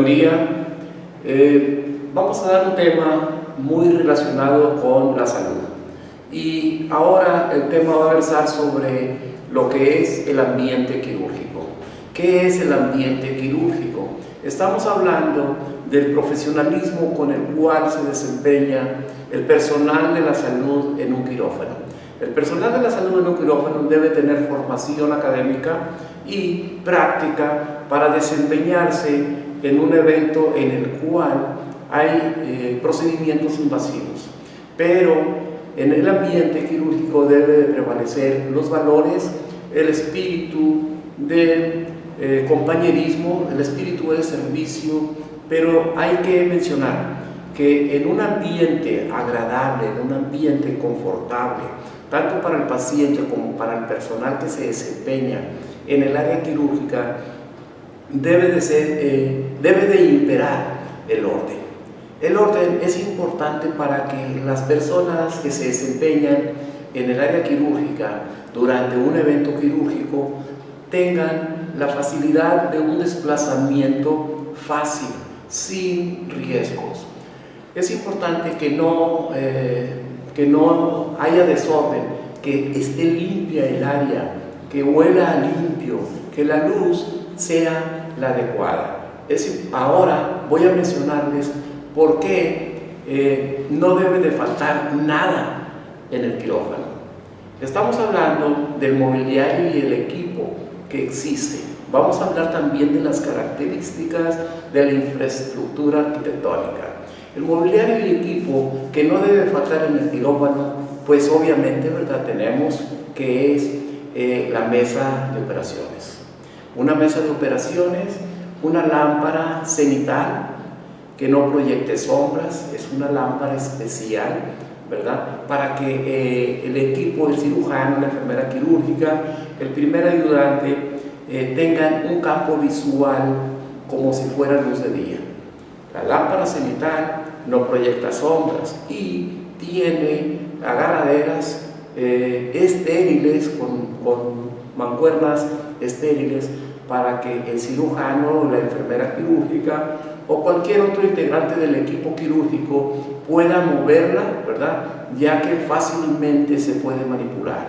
Buen día. Vamos a dar un tema muy relacionado con la salud. Y ahora el tema va a versar sobre lo que es el ambiente quirúrgico. ¿Qué es el ambiente quirúrgico? Estamos hablando del profesionalismo con el cual se desempeña el personal de la salud en un quirófano. El personal de la salud en un quirófano debe tener formación académica y práctica para desempeñarse en un evento en el cual hay procedimientos invasivos. Pero en el ambiente quirúrgico debe de prevalecer los valores, el espíritu de compañerismo, el espíritu de servicio, pero hay que mencionar que en un ambiente agradable, en un ambiente confortable, tanto para el paciente como para el personal que se desempeña en el área quirúrgica, debe de imperar el orden. El orden es importante para que las personas que se desempeñan en el área quirúrgica durante un evento quirúrgico tengan la facilidad de un desplazamiento fácil, sin riesgos. Es importante que no haya desorden, que esté limpia el área, que huela limpio, que la luz sea la adecuada. Ahora voy a mencionarles por qué no debe de faltar nada en el quirófano. Estamos hablando del mobiliario y el equipo que existe. Vamos a hablar también de las características de la infraestructura arquitectónica. El mobiliario y equipo que no debe faltar en el quirófano, pues obviamente, ¿verdad? Tenemos que es la mesa de operaciones. Una mesa de operaciones, una lámpara cenital que no proyecte sombras, es una lámpara especial, ¿verdad? Para que el equipo, el cirujano, la enfermera quirúrgica, el primer ayudante tengan un campo visual como si fuera luz de día. La lámpara cenital no proyecta sombras y tiene agarraderas estériles con mancuernas estériles para que el cirujano, la enfermera quirúrgica o cualquier otro integrante del equipo quirúrgico pueda moverla, ¿verdad? Ya que fácilmente se puede manipular.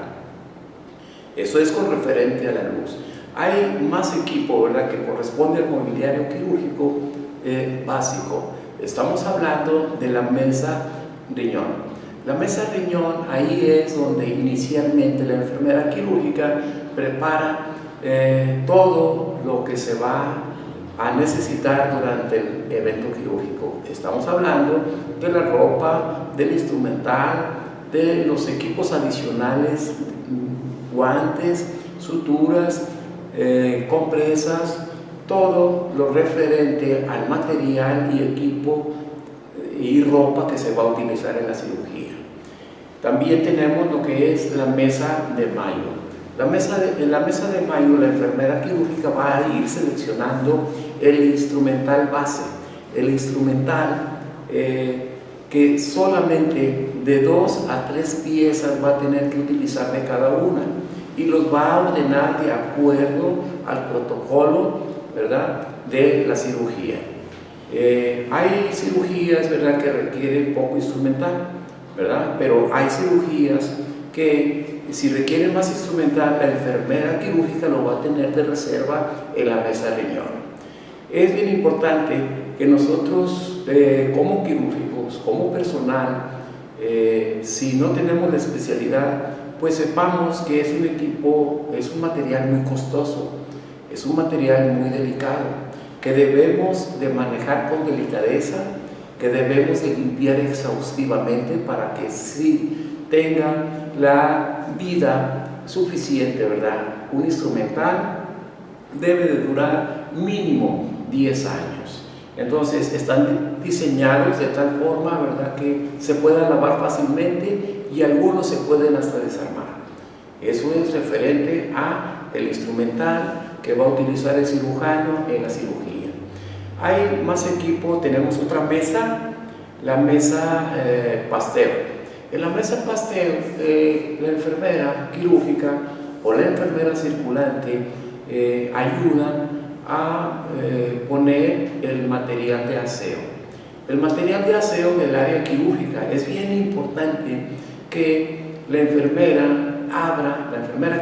Eso es con referente a la luz. Hay más equipo, ¿verdad?, que corresponde al mobiliario quirúrgico básico. Estamos hablando de la mesa riñón. La mesa riñón, ahí es donde inicialmente la enfermera quirúrgica prepara todo lo que se va a necesitar durante el evento quirúrgico. Estamos hablando de la ropa, del instrumental, de los equipos adicionales, guantes, suturas, compresas, todo lo referente al material y equipo y ropa que se va a utilizar en la cirugía. También tenemos lo que es la mesa de Mayo. En la mesa de Mayo, la enfermera quirúrgica va a ir seleccionando el instrumental base, el instrumental que solamente de 2 a 3 piezas va a tener que utilizar de cada una y los va a ordenar de acuerdo al protocolo, ¿verdad?, de la cirugía. Hay cirugías, ¿verdad?, que requieren poco instrumental, ¿verdad?, pero hay cirugías que si requieren más instrumental, la enfermera quirúrgica lo va a tener de reserva en la mesa riñón. Es bien importante que nosotros como quirúrgicos, como personal, si no tenemos la especialidad, pues sepamos que es un equipo, es un material muy costoso, es un material muy delicado, que debemos de manejar con delicadeza, que debemos de limpiar exhaustivamente para que sí tenga la vida suficiente, ¿verdad? Un instrumental debe de durar mínimo 10 años. Entonces están diseñados de tal forma, ¿verdad?, que se puedan lavar fácilmente y algunos se pueden hasta desarmar. Eso es referente a el instrumental que va a utilizar el cirujano en la cirugía. Hay más equipo, tenemos otra mesa, la mesa Pasteur. En la mesa Pasteur, la enfermera quirúrgica o la enfermera circulante ayudan a poner el material de aseo. El material de aseo del área quirúrgica. Es bien importante que la enfermera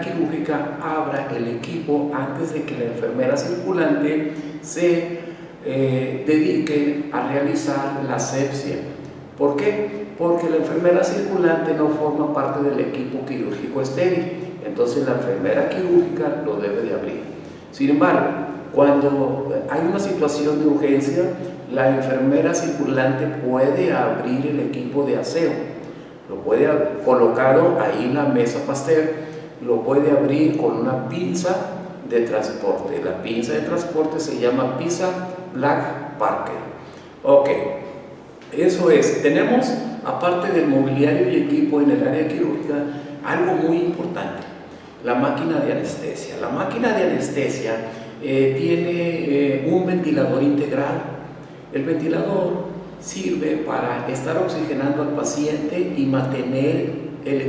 quirúrgica abra el equipo antes de que la enfermera circulante se dedique a realizar la asepsia. ¿Por qué? Porque la enfermera circulante no forma parte del equipo quirúrgico estéril, entonces la enfermera quirúrgica lo debe de abrir. Sin embargo, cuando hay una situación de urgencia, la enfermera circulante puede abrir el equipo de aseo, lo puede haber colocado ahí en la mesa Pasteur, lo puede abrir con una pinza de transporte. La pinza de transporte se llama pinza Black Parker. Ok, eso es. Tenemos, aparte del mobiliario y equipo en el área quirúrgica, algo muy importante: la máquina de anestesia. La máquina de anestesia tiene un ventilador integral. El ventilador sirve para estar oxigenando al paciente y mantener el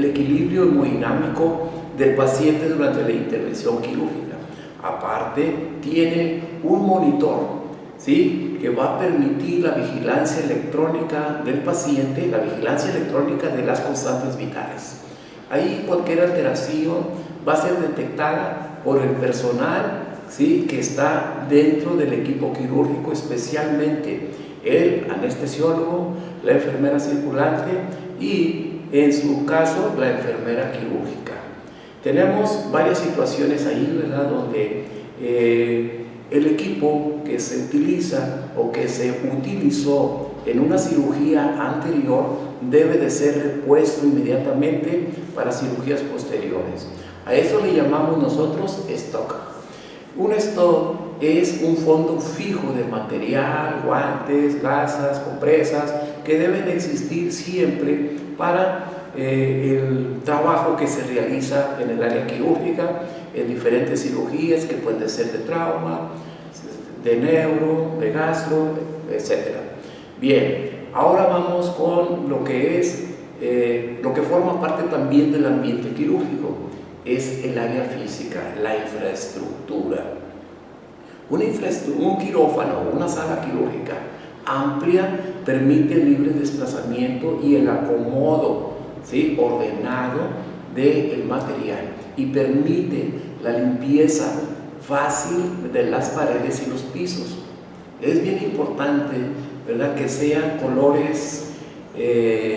equilibrio hemodinámico del paciente durante la intervención quirúrgica. Aparte, tiene un monitor, ¿sí?, que va a permitir la vigilancia electrónica del paciente, la vigilancia electrónica de las constantes vitales. Ahí cualquier alteración va a ser detectada por el personal, ¿sí?, que está dentro del equipo quirúrgico, especialmente el anestesiólogo, la enfermera circulante y, en su caso, la enfermera quirúrgica. Tenemos varias situaciones ahí, ¿verdad?, donde el equipo que se utiliza o que se utilizó en una cirugía anterior debe de ser repuesto inmediatamente para cirugías posteriores. A eso le llamamos nosotros stock. Un stock es un fondo fijo de material, guantes, gasas, compresas, que deben existir siempre para el trabajo que se realiza en el área quirúrgica, en diferentes cirugías que pueden ser de trauma, de neuro, de gastro, etc. Bien, ahora vamos con lo que es, lo que forma parte también del ambiente quirúrgico. Es el área física, la infraestructura. Un quirófano, una sala quirúrgica amplia, permite el libre desplazamiento y el acomodo, ¿sí?, ordenado del material, y permite la limpieza fácil de las paredes y los pisos. Es bien importante, ¿verdad?, que sean colores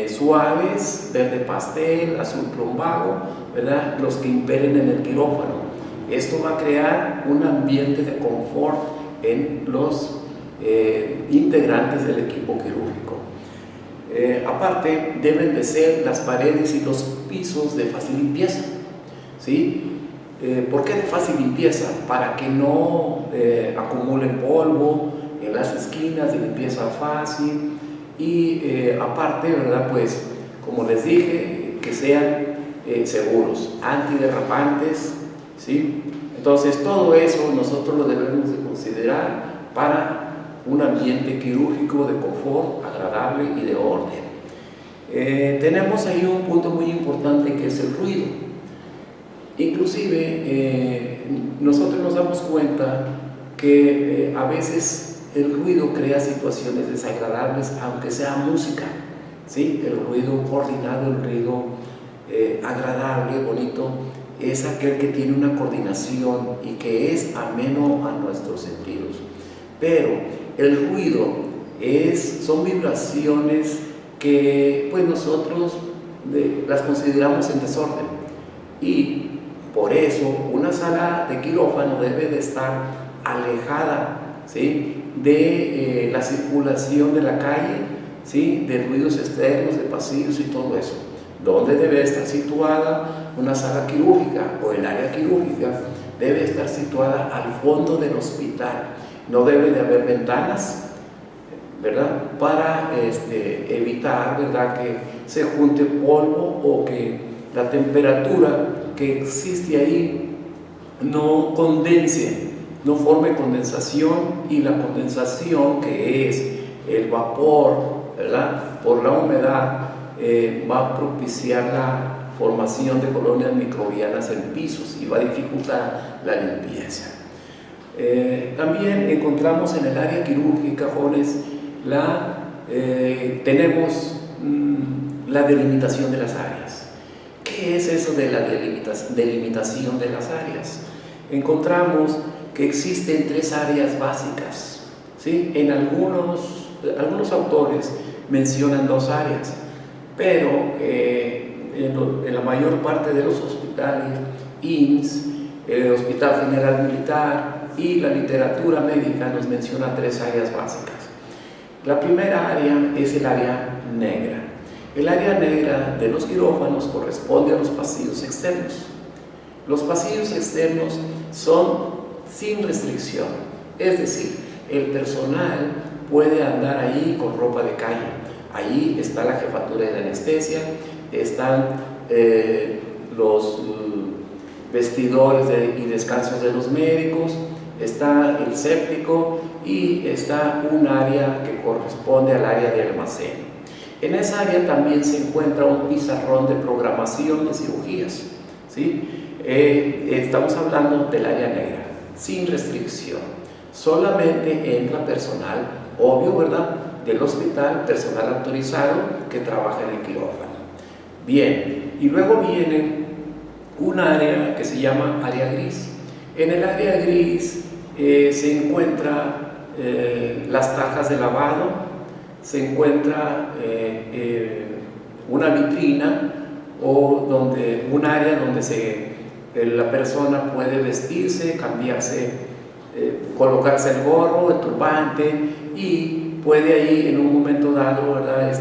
suaves, verde pastel, azul plombado, ¿verdad?, los que imperen en el quirófano. Esto va a crear un ambiente de confort en los integrantes del equipo quirúrgico. Aparte, deben de ser las paredes y los pisos de fácil limpieza, ¿sí? ¿Por qué de fácil limpieza? Para que no acumulen polvo en las esquinas, de limpieza fácil. Y aparte, ¿verdad?, pues como les dije, que sean seguros, antiderrapantes, ¿sí? Entonces todo eso nosotros lo debemos de considerar para un ambiente quirúrgico de confort, agradable y de orden. Tenemos ahí un punto muy importante, que es el ruido. Inclusive nosotros nos damos cuenta que a veces el ruido crea situaciones desagradables, aunque sea música, ¿sí? El ruido coordinado, el ruido agradable, bonito, es aquel que tiene una coordinación y que es ameno a nuestros sentidos. Pero el ruido son vibraciones que pues nosotros las consideramos en desorden, y por eso una sala de quirófano debe de estar alejada, ¿sí?, de la circulación de la calle, ¿sí?, de ruidos externos, de pasillos y todo eso. ¿Dónde debe estar situada una sala quirúrgica o el área quirúrgica? Debe estar situada al fondo del hospital. No debe de haber ventanas, ¿verdad?, para evitar, ¿verdad?, que se junte polvo o que la temperatura que existe ahí no condense, no forme condensación, y la condensación, que es el vapor, ¿verdad?, por la humedad, va a propiciar la formación de colonias microbianas en pisos y va a dificultar la limpieza. También encontramos en el área quirúrgica, jóvenes, tenemos la delimitación de las áreas. ¿Qué es eso de la delimitación de las áreas? Encontramos que existen 3 áreas básicas, ¿sí? En algunos autores mencionan 2 áreas, pero en la mayor parte de los hospitales, IMSS, Hospital General Militar y la literatura médica nos menciona 3 áreas básicas. La primera área es el área negra. El área negra de los quirófanos corresponde a los pasillos externos. Los pasillos externos son sin restricción, es decir, el personal puede andar ahí con ropa de calle. Ahí está la jefatura de anestesia, están los vestidores y descansos de los médicos, está el séptico y está un área que corresponde al área de almacén. En esa área también se encuentra un pizarrón de programación de cirugías, ¿sí? Estamos hablando del área negra, sin restricción. Solamente entra personal, obvio, ¿verdad?, del hospital, personal autorizado que trabaja en el quirófano. Bien, y luego viene un área que se llama área gris. En el área gris se encuentra las tajas de lavado, se encuentra una vitrina o un área donde la persona puede vestirse, cambiarse, colocarse el gorro, el turbante, y puede ahí en un momento dado, ¿verdad?,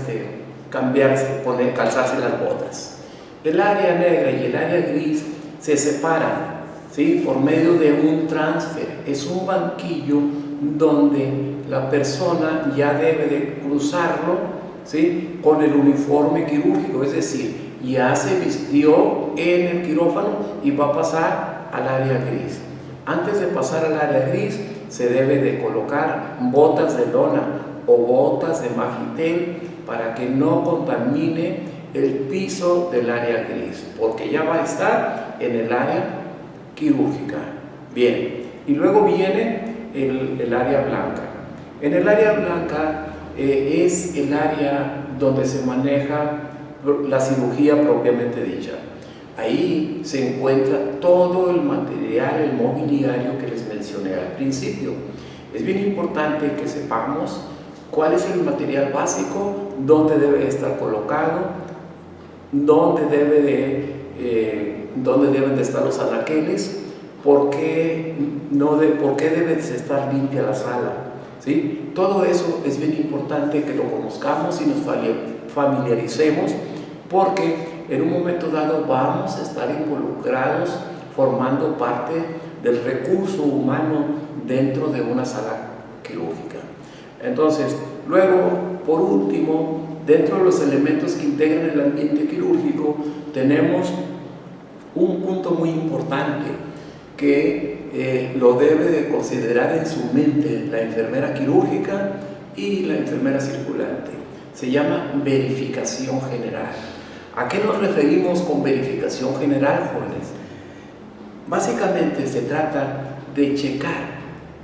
cambiarse, calzarse las botas. El área negra y el área gris se separan, ¿sí?, por medio de un transfer. Es un banquillo donde la persona ya debe de cruzarlo, ¿sí?, con el uniforme quirúrgico, es decir, ya se vistió en el quirófano y va a pasar al área gris. Antes de pasar al área gris se debe de colocar botas de lona o botas de Magitel para que no contamine el piso del área gris, porque ya va a estar en el área quirúrgica. Bien, y luego viene el área blanca. En el área blanca es el área donde se maneja la cirugía propiamente dicha. Ahí se encuentra todo el material, el mobiliario que les mencioné al principio. Es bien importante que sepamos cuál es el material básico, dónde debe estar colocado, dónde deben de estar los anaqueles, por qué debe de estar limpia la sala, ¿sí? Todo eso es bien importante que lo conozcamos y nos familiaricemos, porque en un momento dado vamos a estar involucrados formando parte del recurso humano dentro de una sala quirúrgica. Entonces, luego, por último, dentro de los elementos que integran el ambiente quirúrgico, tenemos un punto muy importante que lo debe de considerar en su mente la enfermera quirúrgica y la enfermera circulante. Se llama verificación general. ¿A qué nos referimos con verificación general, jóvenes? Básicamente se trata de checar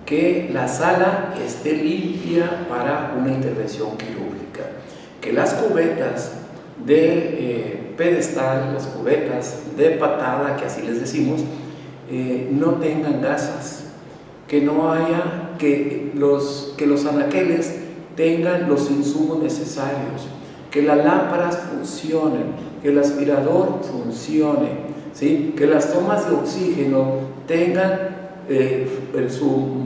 que la sala esté limpia para una intervención quirúrgica, que las cubetas de pedestal, las cubetas de patada, que así les decimos, no tengan gasas, que los anaqueles tengan los insumos necesarios, que las lámparas funcionen, que el aspirador funcione, ¿sí?, que las tomas de oxígeno tengan su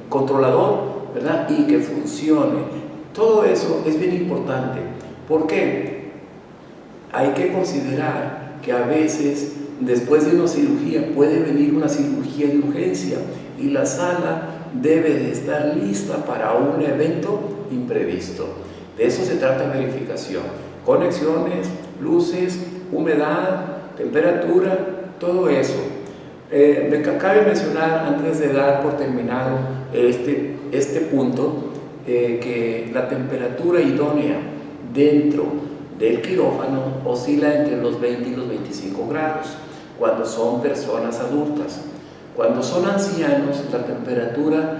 controlador, ¿verdad?, y que funcione. Todo eso es bien importante. ¿Por qué? Hay que considerar que a veces después de una cirugía puede venir una cirugía de urgencia y la sala debe de estar lista para un evento imprevisto. De eso se trata verificación. Conexiones, luces, humedad, temperatura, todo eso. Me cabe mencionar, antes de dar por terminado este punto, que la temperatura idónea dentro del quirófano oscila entre los 20 y los 25 grados cuando son personas adultas. Cuando son ancianos, la temperatura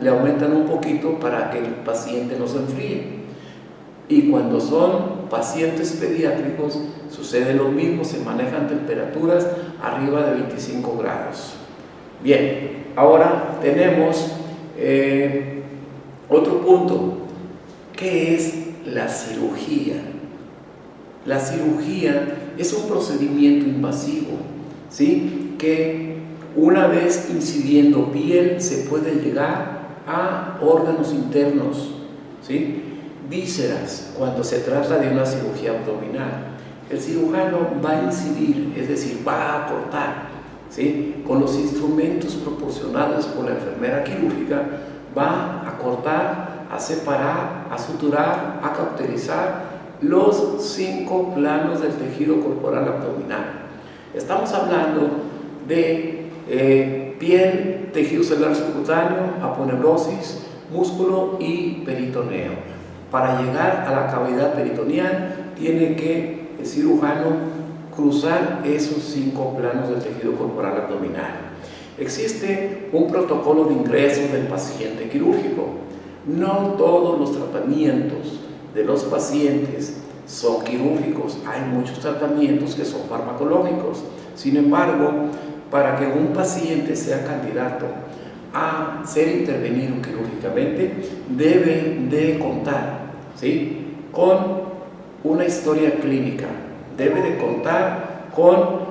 le aumentan un poquito para que el paciente no se enfríe. Y cuando son pacientes pediátricos, sucede lo mismo, se manejan temperaturas arriba de 25 grados. Bien, ahora tenemos otro punto, que es la cirugía. La cirugía es un procedimiento invasivo, ¿sí? Que una vez incidiendo piel se puede llegar a órganos internos, ¿sí? Vísceras, cuando se trata de una cirugía abdominal. El cirujano va a incidir, es decir, va a cortar, ¿sí? Con los instrumentos proporcionados por la enfermera quirúrgica, va a cortar, a separar, a suturar, a cauterizar los 5 planos del tejido corporal abdominal. Estamos hablando de piel, tejido celular subcutáneo, aponeurosis, músculo y peritoneo. Para llegar a la cavidad peritoneal tiene que el cirujano cruzar esos 5 planos del tejido corporal abdominal. Existe un protocolo de ingreso del paciente quirúrgico. No todos los tratamientos de los pacientes son quirúrgicos, hay muchos tratamientos que son farmacológicos. Sin embargo, para que un paciente sea candidato a ser intervenido quirúrgicamente, debe de contar, ¿sí?, con una historia clínica, debe de contar con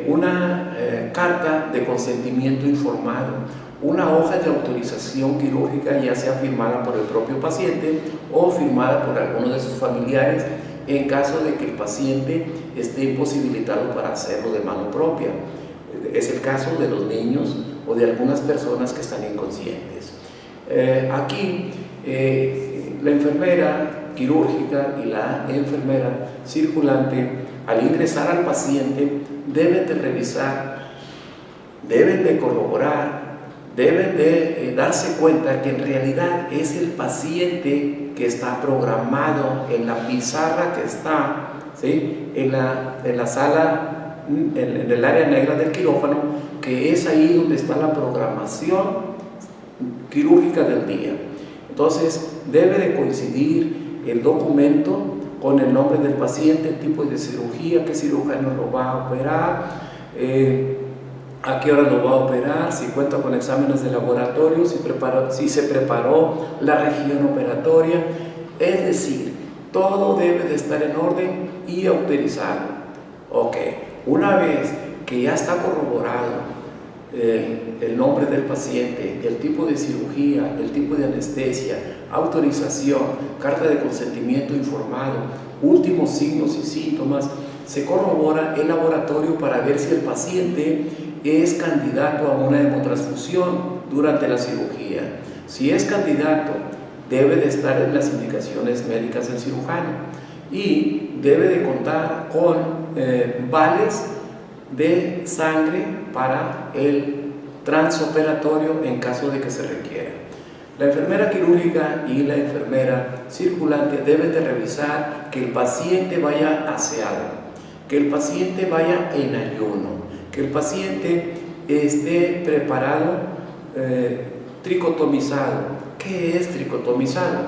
una carta de consentimiento informado, una hoja de autorización quirúrgica, ya sea firmada por el propio paciente o firmada por alguno de sus familiares, en caso de que el paciente esté imposibilitado para hacerlo de mano propia. Es el caso de los niños o de algunas personas que están inconscientes. Aquí la enfermera quirúrgica y la enfermera circulante, al ingresar al paciente, deben de revisar, deben de corroborar, deben de darse cuenta que en realidad es el paciente que está programado en la pizarra que está, ¿sí?, en la sala, en el área negra del quirófano, que es ahí donde está la programación quirúrgica del día. Entonces debe de coincidir el documento con el nombre del paciente, el tipo de cirugía, qué cirujano lo va a operar, a qué hora lo va a operar, si cuenta con exámenes de laboratorio, si se preparó la región operatoria. Es decir, todo debe de estar en orden y autorizado. Ok, una vez que ya está corroborado el nombre del paciente, el tipo de cirugía, el tipo de anestesia, autorización, carta de consentimiento informado, últimos signos y síntomas, se corrobora el laboratorio para ver si el paciente es candidato a una hemotransfusión durante la cirugía. Si es candidato, debe de estar en las indicaciones médicas del cirujano y debe de contar con vales de sangre para el transoperatorio en caso de que se requiera. La enfermera quirúrgica y la enfermera circulante deben de revisar que el paciente vaya aseado, que el paciente vaya en ayuno, que el paciente esté preparado, tricotomizado. ¿Qué es tricotomizado?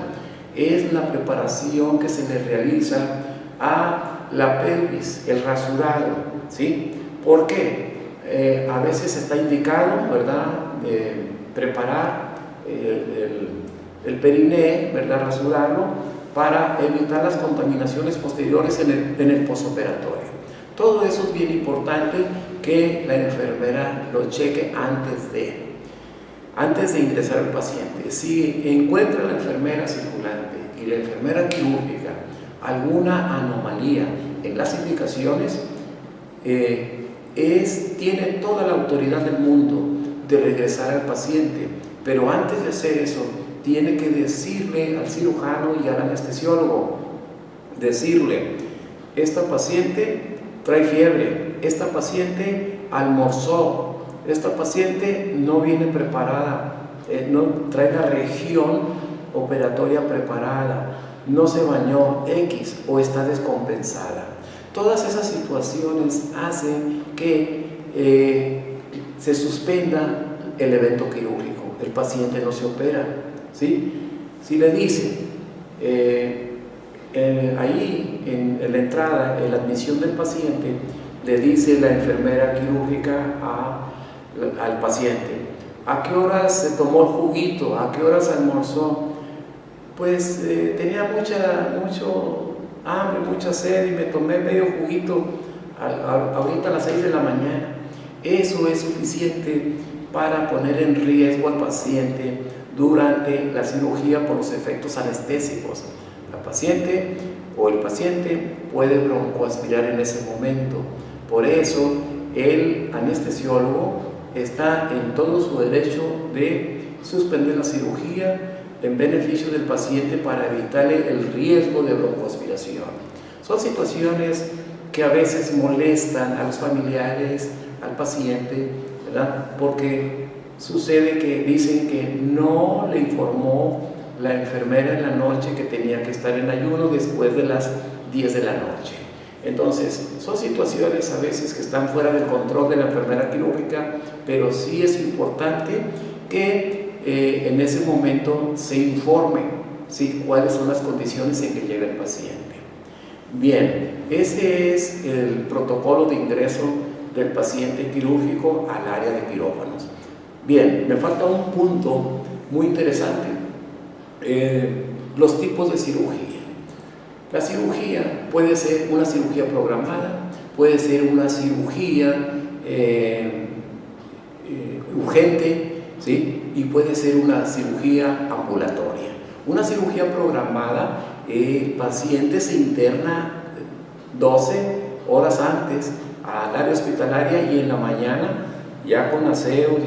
Es la preparación que se le realiza a la pelvis, el rasurado, ¿sí? ¿Por qué? A veces está indicado, ¿verdad?, preparar el periné, ¿verdad?, rasurarlo, para evitar las contaminaciones posteriores en el posoperatorio. Todo eso es bien importante que la enfermera lo cheque antes de ingresar al paciente. Si encuentra la enfermera circulante y la enfermera quirúrgica alguna anomalía en las indicaciones, tiene toda la autoridad del mundo de regresar al paciente, pero antes de hacer eso, tiene que decirle al cirujano y al anestesiólogo, decirle: esta paciente trae fiebre, esta paciente almorzó, esta paciente no viene preparada, no trae la región operatoria preparada, no se bañó X o está descompensada. Todas esas situaciones hacen que se suspenda el evento quirúrgico, el paciente no se opera, ¿sí? Si le dicen, ahí en la entrada, en la admisión del paciente, le dice la enfermera quirúrgica al paciente, ¿a qué horas se tomó el juguito? ¿A qué horas almorzó? Pues tenía mucho hambre, mucha sed y me tomé medio juguito ahorita a las 6 de la mañana. Eso es suficiente para poner en riesgo al paciente durante la cirugía por los efectos anestésicos. La paciente o el paciente puede broncoaspirar en ese momento. Por eso el anestesiólogo está en todo su derecho de suspender la cirugía en beneficio del paciente para evitarle el riesgo de broncoaspiración. Son situaciones que a veces molestan a los familiares, al paciente, ¿verdad? Porque sucede que dicen que no le informó la enfermera en la noche que tenía que estar en ayuno después de las 10 de la noche. Entonces, son situaciones a veces que están fuera del control de la enfermera quirúrgica, pero sí es importante que en ese momento se informe, ¿sí?, cuáles son las condiciones en que llega el paciente. Bien, ese es el protocolo de ingreso del paciente quirúrgico al área de quirófanos. Bien, me falta un punto muy interesante, los tipos de cirugía. La cirugía puede ser una cirugía programada, puede ser una cirugía urgente, ¿sí?, y puede ser una cirugía ambulatoria. Una cirugía programada, el paciente se interna 12 horas antes al área hospitalaria y en la mañana, ya con aseo,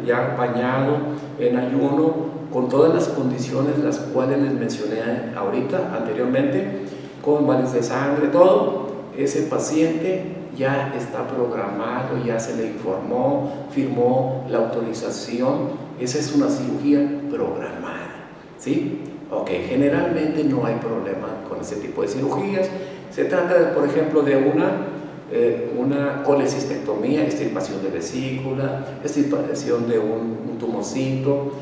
ya bañado, en ayuno, con todas las condiciones las cuales les mencioné ahorita, anteriormente, con baños de sangre, todo, ese paciente ya está programado, ya se le informó, firmó la autorización. Esa es una cirugía programada, ¿sí? Ok, generalmente no hay problema con ese tipo de cirugías. Se trata, por ejemplo, de una colecistectomía, extirpación de vesícula, extirpación de un tumorcito,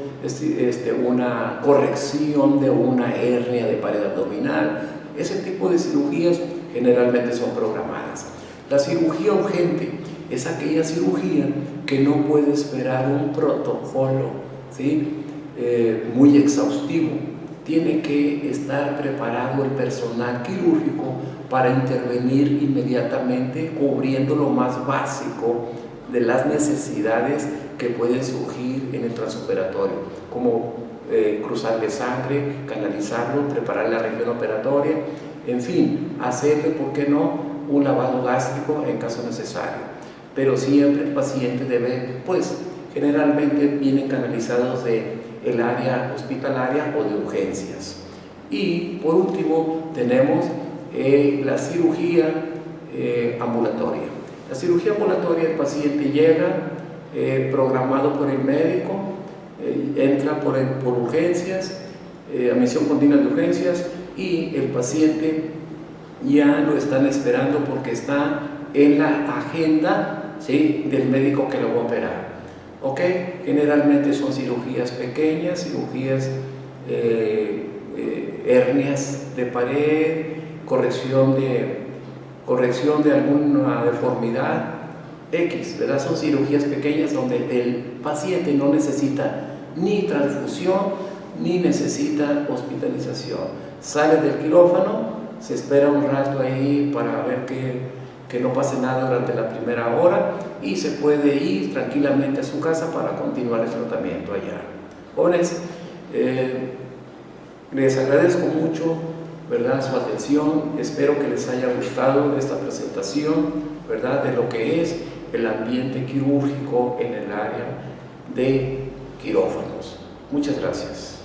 una corrección de una hernia de pared abdominal. Ese tipo de cirugías generalmente son programadas. La cirugía urgente es aquella cirugía que no puede esperar un protocolo, ¿sí?, muy exhaustivo. Tiene que estar preparado el personal quirúrgico para intervenir inmediatamente, cubriendo lo más básico de las necesidades que pueden surgir en el transoperatorio, como cruzarle sangre, canalizarlo, preparar la región operatoria, en fin, hacerle, ¿por qué no?, un lavado gástrico en caso necesario. Pero siempre el paciente debe, pues, generalmente vienen canalizados del área hospitalaria o de urgencias. Y por último tenemos la cirugía ambulatoria. La cirugía ambulatoria, el paciente llega programado por el médico, entra por urgencias, admisión continua de urgencias, y el paciente ya lo están esperando porque está en la agenda, ¿sí?, del médico que lo va a operar. ¿Ok? Generalmente son cirugías pequeñas, cirugías, hernias de pared, corrección de alguna deformidad X, ¿verdad? Son cirugías pequeñas donde el paciente no necesita ni transfusión ni necesita hospitalización. Sale del quirófano, se espera un rato ahí para ver que no pase nada durante la primera hora y se puede ir tranquilamente a su casa para continuar el tratamiento allá. Jóvenes, les agradezco mucho, ¿verdad?, su atención. Espero que les haya gustado esta presentación, ¿verdad?, de lo que es el ambiente quirúrgico en el área de quirófanos. Muchas gracias.